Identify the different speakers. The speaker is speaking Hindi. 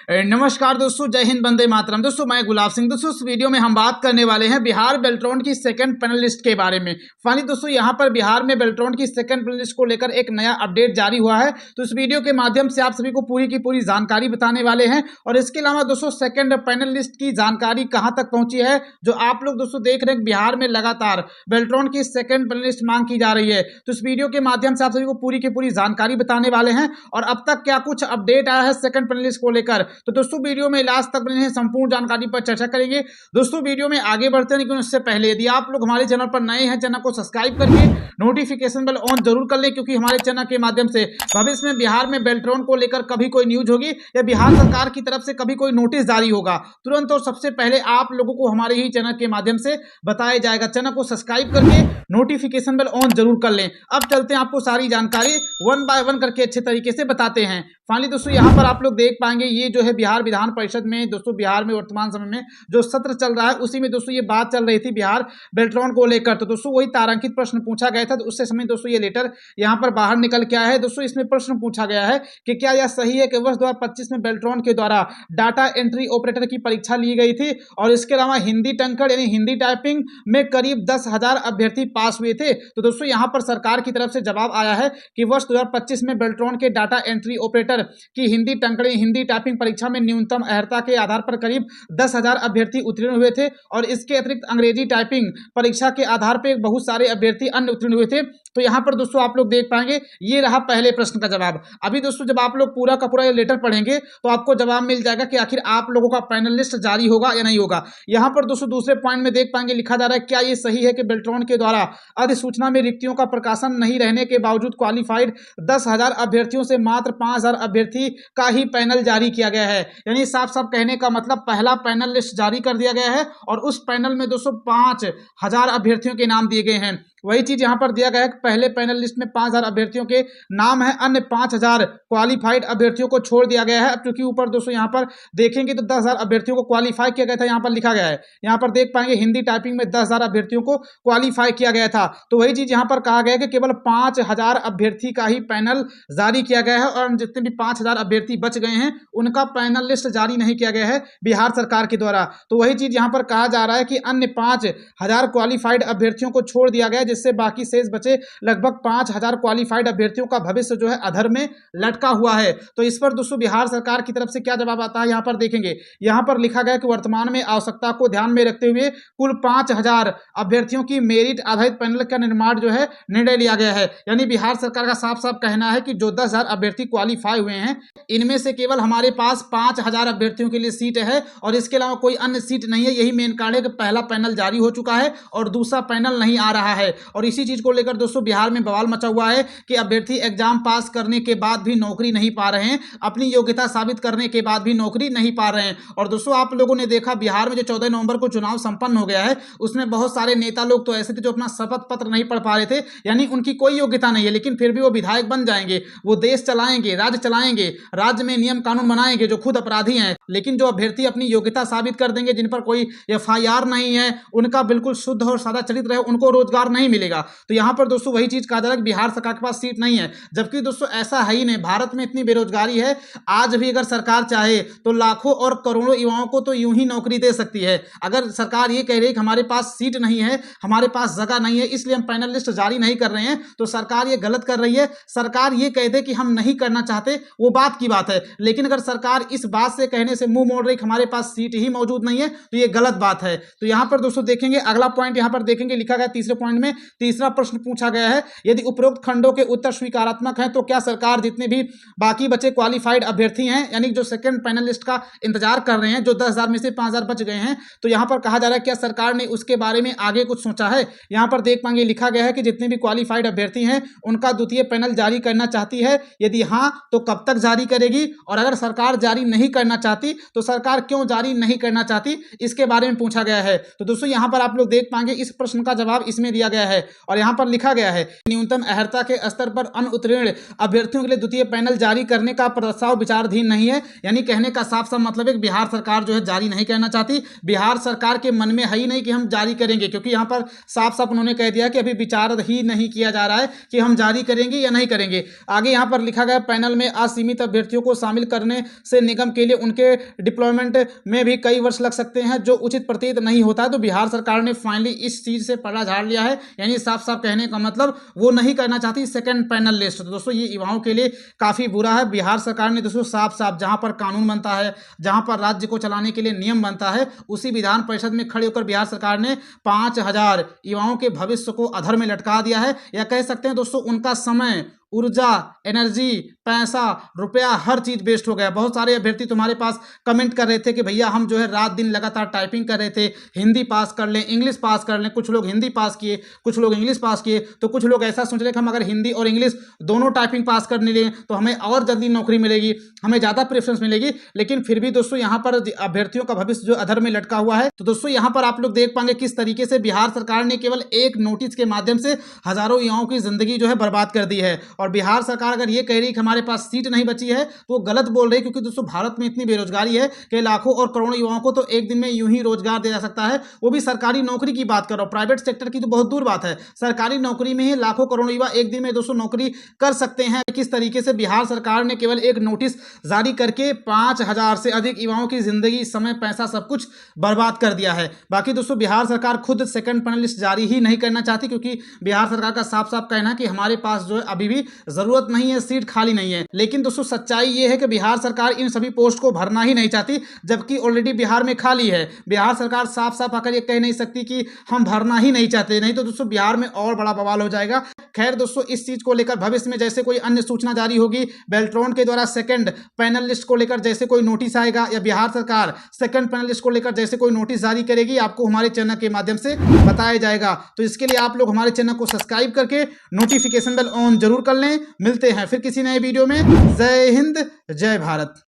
Speaker 1: नमस्कार दोस्तों, जय हिंद, वंदे मातरम। दोस्तों मैं गुलाब सिंह। दोस्तों इस वीडियो में हम बात करने वाले हैं बिहार बेल्ट्रॉन की सेकंड पैनल लिस्ट के बारे में। फाइनली दोस्तों यहां पर बिहार में बेल्ट्रॉन की सेकंड पैनल लिस्ट को लेकर एक नया अपडेट जारी हुआ है। तो इस वीडियो के माध्यम से आप सभी को पूरी की पूरी जानकारी बताने वाले हैं। और इसके अलावा दोस्तों सेकंड पैनल लिस्ट की जानकारी कहां तक पहुंची है, जो आप लोग दोस्तों देख रहे हैं बिहार में लगातार बेल्ट्रॉन की सेकंड पैनल लिस्ट मांग की जा रही है। तो इस वीडियो के माध्यम से आप सभी को पूरी की पूरी जानकारी बताने वाले हैं और अब तक क्या कुछ अपडेट आया है सेकंड पैनल लिस्ट को लेकर। तो दोस्तों वीडियो में लास्ट तक बने हैं, संपूर्ण जानकारी पर चर्चा करेंगे। दोस्तों वीडियो में आगे बढ़ते हैं, लेकिन उससे पहले यदि आप लोग हमारे चैनल पर नए हैं, चैनल को सब्सक्राइब करके नोटिफिकेशन बेल ऑन जरूर कर लें, क्योंकि हमारे चैनल के माध्यम से भविष्य में बिहार में बेल्ट्रॉन को लेकर कभी कोई न्यूज होगी या बिहार सरकार की तरफ से कभी कोई नोटिस जारी होगा, तुरंत और सबसे पहले आप लोगों को हमारे ही चैनल के माध्यम से बताया जाएगा। चैनल को सब्सक्राइब करके नोटिफिकेशन बेल ऑन जरूर कर लें। अब चलते हैं, आपको सारी जानकारी वन बाय वन करके अच्छे तरीके से बताते हैं। फाइनली दोस्तों यहाँ पर आप लोग देख पाएंगे, ये जो है बिहार विधान परिषद में दोस्तों बिहार में वर्तमान समय में जो सत्र चल रहा है, उसी में दोस्तों ये बात चल रही थी बिहार बेल्ट्रॉन को लेकर। तो दोस्तों वही तारांकित प्रश्न पूछा गया था। तो उससे समय दोस्तों ये लेटर यहाँ पर बाहर निकल के आया है। दोस्तों इसमें प्रश्न पूछा गया है कि क्या यह सही है कि वर्ष 2025 में बेल्ट्रॉन के द्वारा डाटा एंट्री ऑपरेटर की परीक्षा ली गई थी और इसके अलावा हिंदी टंकड़ यानी हिंदी टाइपिंग में करीब 10,000 अभ्यर्थी पास हुए थे। तो दोस्तों यहाँ पर सरकार की तरफ से जवाब आया है कि वर्ष 2025 में बेल्ट्रॉन के डाटा एंट्री ऑपरेटर की हिंदी टंकड़ी हिंदी टाइपिंग परीक्षा में न्यूनतम अर्हता के आधार पर करीब 10,000 अभ्यर्थी उत्तीर्ण हुए थे और इसके अतिरिक्त अंग्रेजी टाइपिंग परीक्षा के आधार पर बहुत सारे अभ्यर्थी अन्य उत्तीर्ण हुए थे। तो यहाँ पर दोस्तों आप लोग देख पाएंगे, ये रहा पहले प्रश्न का जवाब। अभी दोस्तों जब आप लोग पूरा का पूरा ये लेटर पढ़ेंगे तो आपको जवाब मिल जाएगा कि आखिर आप लोगों का पैनल लिस्ट जारी होगा या नहीं होगा। यहाँ पर दोस्तों दूसरे पॉइंट में देख पाएंगे, लिखा जा रहा है क्या ये सही है कि बेल्ट्रॉन के द्वारा अधिसूचना में रिक्तियों का प्रकाशन नहीं रहने के बावजूद क्वालिफाइड 10,000 अभ्यर्थियों से मात्र 5,000 अभ्यर्थी का ही पैनल जारी किया गया है। यानी साफ साफ कहने का मतलब पहला पैनल लिस्ट जारी कर दिया गया है और उस पैनल में दोस्तों 5,000 अभ्यर्थियों के नाम दिए गए हैं। वही चीज यहां पर दिया गया है कि पहले पैनल लिस्ट में 5,000 अभ्यर्थियों के नाम है, अन्य 5,000 क्वालिफाइड अभ्यर्थियों को छोड़ दिया गया है। अब क्योंकि ऊपर दोस्तों यहां पर देखेंगे तो 10,000 अभ्यर्थियों को क्वालिफाई किया गया था, यहां पर लिखा गया है। यहां पर देख पाएंगे हिंदी टाइपिंग में 10,000 अभ्यर्थियों को क्वालिफाई किया गया था। तो वही चीज यहां पर कहा गया है कि केवल 5,000 अभ्यर्थी का ही पैनल जारी किया गया है और जितने भी 5,000 अभ्यर्थी बच गए हैं उनका पैनल लिस्ट जारी नहीं किया गया है बिहार सरकार के द्वारा। तो वही चीज यहां पर कहा जा रहा है कि अन्य 5,000 क्वालिफाइड अभ्यर्थियों को छोड़ दिया गया, जिससे बाकी शेष बचे लगभग 5,000 क्वालिफाइड अभ्यर्थियों का भविष्य जो है अधर में लटका हुआ है। तो इस पर दोस्तों बिहार सरकार की तरफ से क्या जवाब आता है, यहां पर देखेंगे। यहां पर लिखा गया कि वर्तमान में आवश्यकता को ध्यान में रखते हुए कुल 5,000 अभ्यर्थियों की मेरिट आधारित पैनल का निर्माण जो है निर्णय लिया गया है। यानी बिहार सरकार का साफ साफ कहना है कि जो 10,000 अभ्यर्थी क्वालिफाई हुए हैं, इनमें से केवल हमारे पास 5,000 अभ्यर्थियों के लिए सीट है और इसके अलावा कोई अन्य सीट नहीं है। यही मेन कारण है कि पहला पैनल जारी हो चुका है और दूसरा पैनल नहीं आ रहा है। और इसी चीज को लेकर दोस्तों बिहार में बवाल मचा हुआ है कि अभ्यर्थी एग्जाम पास करने के बाद भी नौकरी नहीं पा रहे हैं, अपनी योग्यता साबित करने के बाद भी नौकरी नहीं पा रहे हैं। और दोस्तों आप लोगों ने देखा बिहार में जो 14 नवंबर को चुनाव संपन्न हो गया है, उसमें बहुत सारे नेता लोग तो ऐसे थे जो अपना शपथ पत्र नहीं पढ़ पा रहे थे, यानी उनकी कोई योग्यता नहीं है, लेकिन फिर भी वो विधायक बन जाएंगे, वो देश चलाएंगे, राज्य चलाएंगे, राज्य में नियम कानून बनाएंगे, जो खुद अपराधी हैं। लेकिन जो अभ्यर्थी अपनी योग्यता साबित कर देंगे, जिन पर कोई FIR नहीं है, उनका बिल्कुल शुद्ध और सादा चरित्र है, उनको रोजगार नहीं मिलेगा। तो यहां पर दोस्तों वही चीज कहा जा रहा है कि बिहार सरकार के पास सीट नहीं है, जबकि दोस्तों ऐसा है ही नहीं। भारत में इतनी बेरोजगारी है, आज भी अगर सरकार चाहे तो लाखों और करोड़ों युवाओं को तो यूं ही नौकरी दे सकती है। अगर सरकार ये कह रही है कि हमारे पास सीट नहीं है, हमारे पास जगह नहीं है, इसलिए हम पैनल लिस्ट जारी नहीं कर रहे हैं, तो सरकार ये गलत कर रही है। सरकार ये कह दे कि हम नहीं करना चाहते, वो बात की बात है, लेकिन अगर सरकार इस बात से कहने से मुंह मोड़ रही हमारे पास सीट ही मौजूद नहीं है, तो ये गलत बात है। तो यहां पर दोस्तों देखेंगे अगला पॉइंट, यहां पर देखेंगे लिखा गया तीसरे पॉइंट में तीसरा प्रश्न पूछा गया है, यदि उपरोक्त खंडों के उत्तर स्वीकारात्मक हैं तो क्या सरकार जितने भी बाकी बचे क्वालिफाइड अभ्यर्थी हैं, यानी जो सेकंड पैनल लिस्ट का इंतजार कर रहे हैं, जो 10,000 में से 5,000 बच गए हैं, तो यहां पर कहा जा रहा है क्या सरकार ने उसके बारे में आगे कुछ सोचा है। यहां पर देख पाएंगे लिखा गया है कि जितने भी क्वालिफाइड अभ्यर्थी हैं उनका द्वितीय पैनल जारी करना चाहती है, यदि हां तो कब तक जारी करेगी, और अगर सरकार जारी नहीं करना चाहती तो सरकार क्यों जारी नहीं करना चाहती, इसके बारे में पूछा गया है। तो दोस्तों यहां पर आप लोग देख पाएंगे इस प्रश्न का जवाब इसमें दिया गया है और यहाँ पर लिखा गया है न्यूनतम अर्हता के स्तर पर अनुत्तीर्ण अभ्यर्थियों के लिए द्वितीय पैनल जारी करने का प्रस्ताव विचाराधीन नहीं है। यानी कहने का साफ साफ मतलब है कि बिहार सरकार जो है जारी नहीं करना चाहती। बिहार सरकार के मन में है ही नहीं कि हम जारी करेंगे, क्योंकि यहाँ पर साफ साफ उन्होंने कह दिया कि अभी विचार ही नहीं किया जा रहा है कि हम जारी करेंगे या नहीं करेंगे। आगे यहाँ पर लिखा गया पैनल में असीमित अभ्यर्थियों को शामिल करने से निगम के लिए उनके डिप्लॉयमेंट में भी कई वर्ष लग सकते हैं, जो उचित प्रतीत नहीं होता है। तो बिहार सरकार ने फाइनली इस चीज से पर्दा झाड़ लिया है। यानी साफ साफ कहने का मतलब वो नहीं करना चाहती सेकंड पैनल लिस्ट। तो दोस्तों ये युवाओं के लिए काफी बुरा है। बिहार सरकार ने दोस्तों साफ साफ जहां पर कानून बनता है, जहां पर राज्य को चलाने के लिए नियम बनता है, उसी विधान परिषद में खड़े होकर बिहार सरकार ने 5000 युवाओं के भविष्य को अधर में लटका दिया है। या कह सकते हैं दोस्तों उनका समय, ऊर्जा, एनर्जी, पैसा, रुपया, हर चीज वेस्ट हो गया। बहुत सारे अभ्यर्थी तुम्हारे पास कमेंट कर रहे थे कि भैया हम जो है रात दिन लगातार टाइपिंग कर रहे थे, हिंदी पास कर लें, इंग्लिश पास कर लें। कुछ लोग हिंदी पास किए, कुछ लोग इंग्लिश पास किए। तो कुछ लोग ऐसा सोच रहे कि हम अगर हिंदी और इंग्लिश दोनों टाइपिंग पास कर लें तो हमें और जल्दी नौकरी मिलेगी, हमें ज़्यादा प्रेफरेंस मिलेगी। लेकिन फिर भी दोस्तों यहाँ पर अभ्यर्थियों का भविष्य जो अधर में लटका हुआ है। तो दोस्तों यहाँ पर आप लोग देख पाएंगे किस तरीके से बिहार सरकार ने केवल एक नोटिस के माध्यम से हजारों युवाओं की जिंदगी जो है बर्बाद कर दी है। और बिहार सरकार अगर ये कह रही है कि हमारे पास सीट नहीं बची है तो वो गलत बोल रही है, क्योंकि दोस्तों भारत में इतनी बेरोजगारी है कि लाखों और करोड़ों युवाओं को तो एक दिन में यूं ही रोजगार दिया जा सकता है। वो भी सरकारी नौकरी की बात कर रहा हूं, प्राइवेट सेक्टर की तो बहुत दूर बात है। सरकारी नौकरी में ही लाखों करोड़ों युवा एक दिन में दोस्तों नौकरी कर सकते हैं। किस तरीके से बिहार सरकार ने केवल एक नोटिस जारी करके 5000 से अधिक युवाओं की जिंदगी, समय, पैसा सब कुछ बर्बाद कर दिया है। बाकी दोस्तों बिहार सरकार खुद सेकंड पैनल लिस्ट जारी ही नहीं करना चाहती, क्योंकि बिहार सरकार का साफ साफ कहना है कि हमारे पास जो है अभी भी जरूरत नहीं है, सीट खाली नहीं है। लेकिन दोस्तों सच्चाई ये है कि बिहार सरकार इन सभी पोस्ट को भरना ही नहीं चाहती, जबकि ऑलरेडी बिहार में खाली है। बिहार सरकार साफ साफ आकर ये कह नहीं सकती कि हम भरना ही नहीं चाहते, नहीं तो दोस्तों बिहार में और बड़ा बवाल हो जाएगा। खैर दोस्तों इस चीज को लेकर भविष्य में जैसे कोई अन्य सूचना जारी होगी, बेल्ट्रॉन के द्वारा सेकंड पैनल लिस्ट को लेकर जैसे कोई नोटिस आएगा, या बिहार सरकार सेकंड पैनल लिस्ट को लेकर जैसे कोई नोटिस जारी करेगी, आपको हमारे चैनल के माध्यम से बताया जाएगा। तो इसके लिए आप लोग हमारे चैनल को सब्सक्राइब करके नोटिफिकेशन बेल ऑन जरूर कर लें। मिलते हैं फिर किसी नए वीडियो में। जय हिंद, जय भारत।